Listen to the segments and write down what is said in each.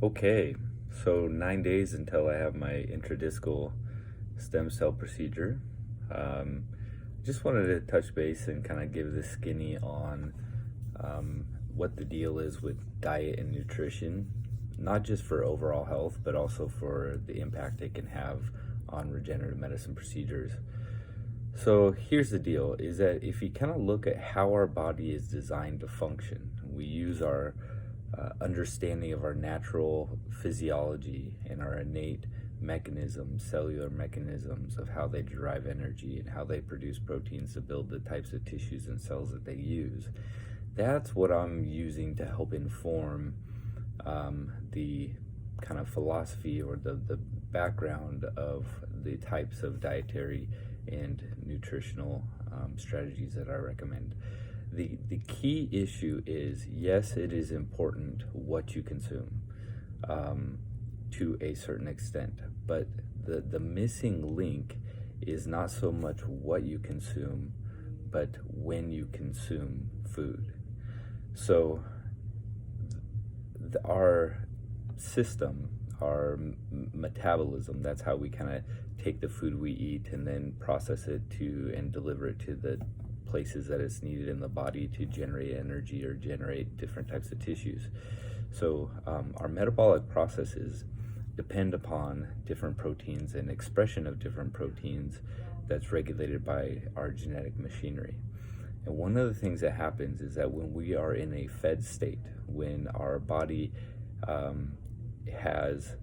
Okay, so 9 days until I have my intradiscal stem cell procedure. Um, just wanted to touch base and kind of give the skinny on what the deal is with diet and nutrition, not just for overall health, but also for the impact it can have on regenerative medicine procedures. So here's the deal, is that if you kind of look at how our body is designed to function, we use our understanding of our natural physiology and our innate mechanisms, cellular mechanisms of how they derive energy and how they produce proteins to build the types of tissues and cells that they use. That's what I'm using to help inform the kind of philosophy or the background of the types of dietary and nutritional strategies that I recommend. The key issue is, yes, it is important what you consume to a certain extent, but the missing link is not so much what you consume, but when you consume food. So our system, our metabolism, that's how we kind of take the food we eat and then process it to and deliver it to the places that it's needed in the body to generate energy or generate different types of tissues. So our metabolic processes depend upon different proteins and expression of different proteins that's regulated by our genetic machinery. And one of the things that happens is that when we are in a fed state, when our body has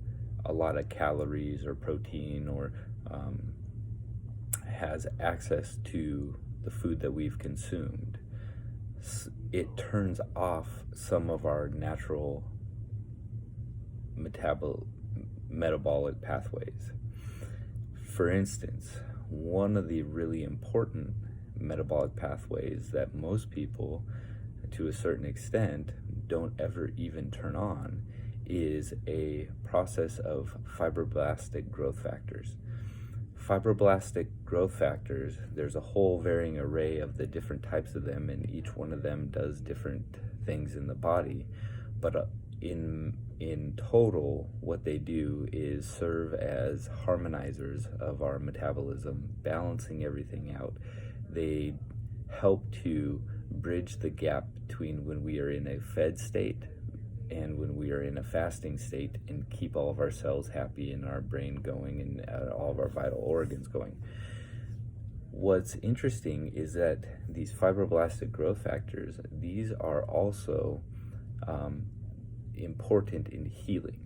a lot of calories or protein or has access to the food that we've consumed, it turns off some of our natural metabolic pathways. For instance, one of the really important metabolic pathways that most people, to a certain extent, don't ever even turn on is a process of fibroblastic growth factors. Fibroblastic growth factors, there's a whole varying array of the different types of them, and each one of them does different things in the body. But in total, what they do is serve as harmonizers of our metabolism, balancing everything out. They help to bridge the gap between when we are in a fed state and when we are in a fasting state, and keep all of our cells happy and our brain going and all of our vital organs going. What's interesting is that these fibroblastic growth factors, these are also important in healing.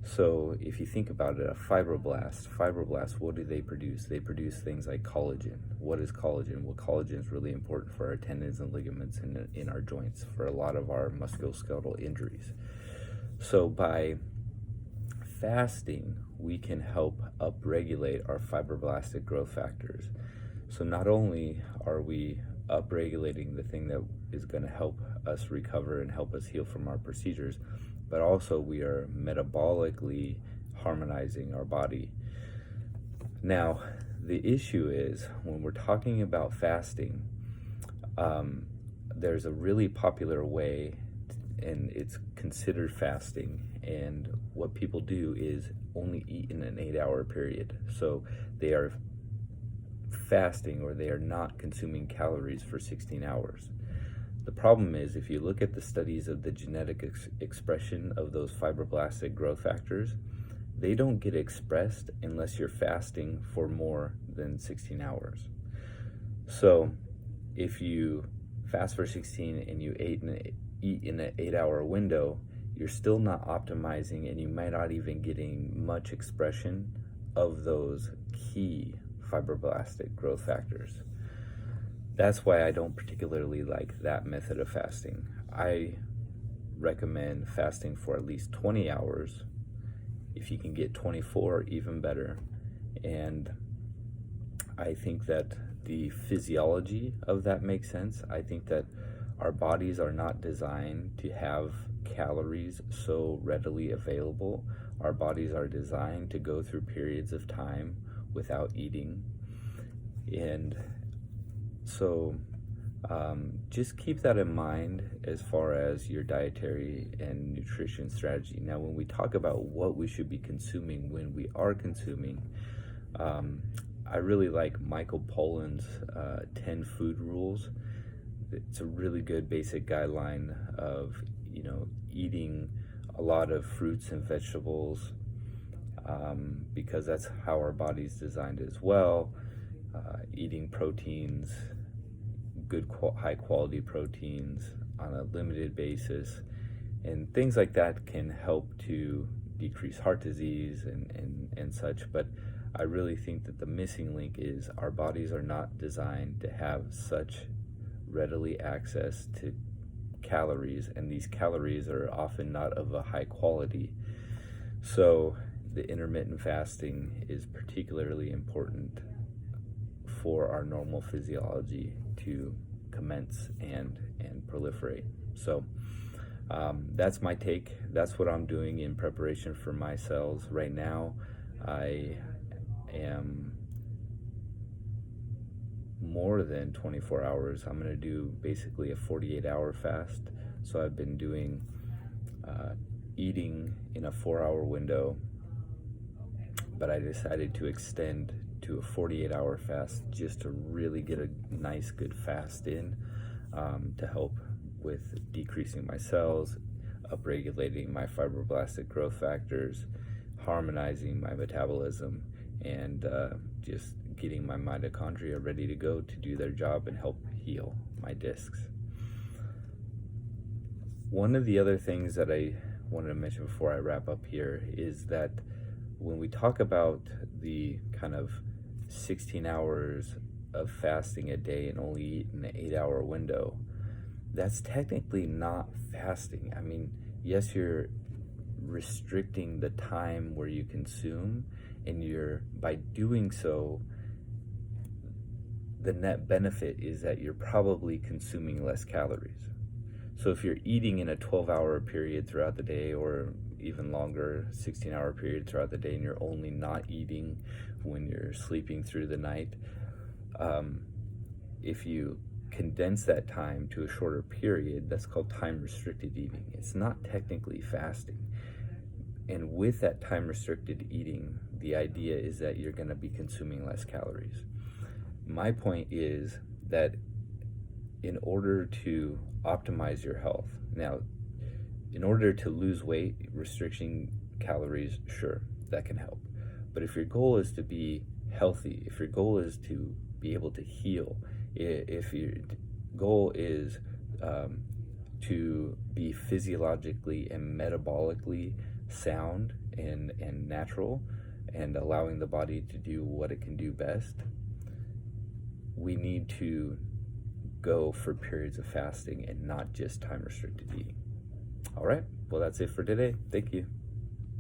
So if you think about it, a fibroblasts, what do they produce? They produce things like collagen. What is collagen? Well, collagen is really important for our tendons and ligaments in our joints, for a lot of our musculoskeletal injuries. So by fasting, we can help upregulate our fibroblastic growth factors. So not only are we upregulating the thing that is going to help us recover and help us heal from our procedures, but also we are metabolically harmonizing our body. Now, the issue is when we're talking about fasting, there's a really popular way, and it's considered fasting, and what people do is only eat in an 8-hour period. So they are fasting, or they are not consuming calories for 16 hours. The problem is, if you look at the studies of the genetic expression of those fibroblastic growth factors, they don't get expressed unless you're fasting for more than 16 hours. So if you fast for 16 and you eat in an 8-hour window, you're still not optimizing, and you might not even getting much expression of those key fibroblastic growth factors. That's why I don't particularly like that method of fasting. I recommend fasting for at least 20 hours. If you can get 24, even better. And I think that the physiology of that makes sense. I think that our bodies are not designed to have calories so readily available. Our bodies are designed to go through periods of time without eating. And so Just keep that in mind as far as your dietary and nutrition strategy. Now, when we talk about what we should be consuming when we are consuming, I really like Michael Pollan's 10 food rules. It's a really good basic guideline of, eating a lot of fruits and vegetables, because that's how our body's designed as well. Eating proteins, good high quality proteins on a limited basis, and things like that can help to decrease heart disease and such. But I really think that the missing link is our bodies are not designed to have such readily access to calories, and these calories are often not of a high quality. So the intermittent fasting is particularly important for our normal physiology to commence and proliferate. So that's my take. That's what I'm doing in preparation for my cells. Right now, I am more than 24 hours. I'm going to do basically a 48-hour fast. So I've been doing eating in a 4-hour window, but I decided to extend to a 48-hour fast just to really get a nice good fast in, to help with decreasing my cells, upregulating my fibroblastic growth factors, harmonizing my metabolism, and just getting my mitochondria ready to go to do their job and help heal my discs. One of the other things that I wanted to mention before I wrap up here is that when we talk about the kind of 16 hours of fasting a day and only eat in an 8-hour window, that's technically not fasting. I mean, yes, you're restricting the time where you consume, and by doing so, the net benefit is that you're probably consuming less calories. So if you're eating in a 12-hour period throughout the day, or even longer, 16-hour period throughout the day, and you're only not eating when you're sleeping through the night, if you condense that time to a shorter period, that's called time-restricted eating. It's not technically fasting. And with that time-restricted eating, the idea is that you're going to be consuming less calories. My point is that in order to optimize your health, now, in order to lose weight, restricting calories, sure, that can help. But if your goal is to be healthy, if your goal is to be able to heal, if your goal is to be physiologically and metabolically sound and natural, and allowing the body to do what it can do best, we need to go for periods of fasting and not just time-restricted eating. All right, well, that's it for today. Thank you.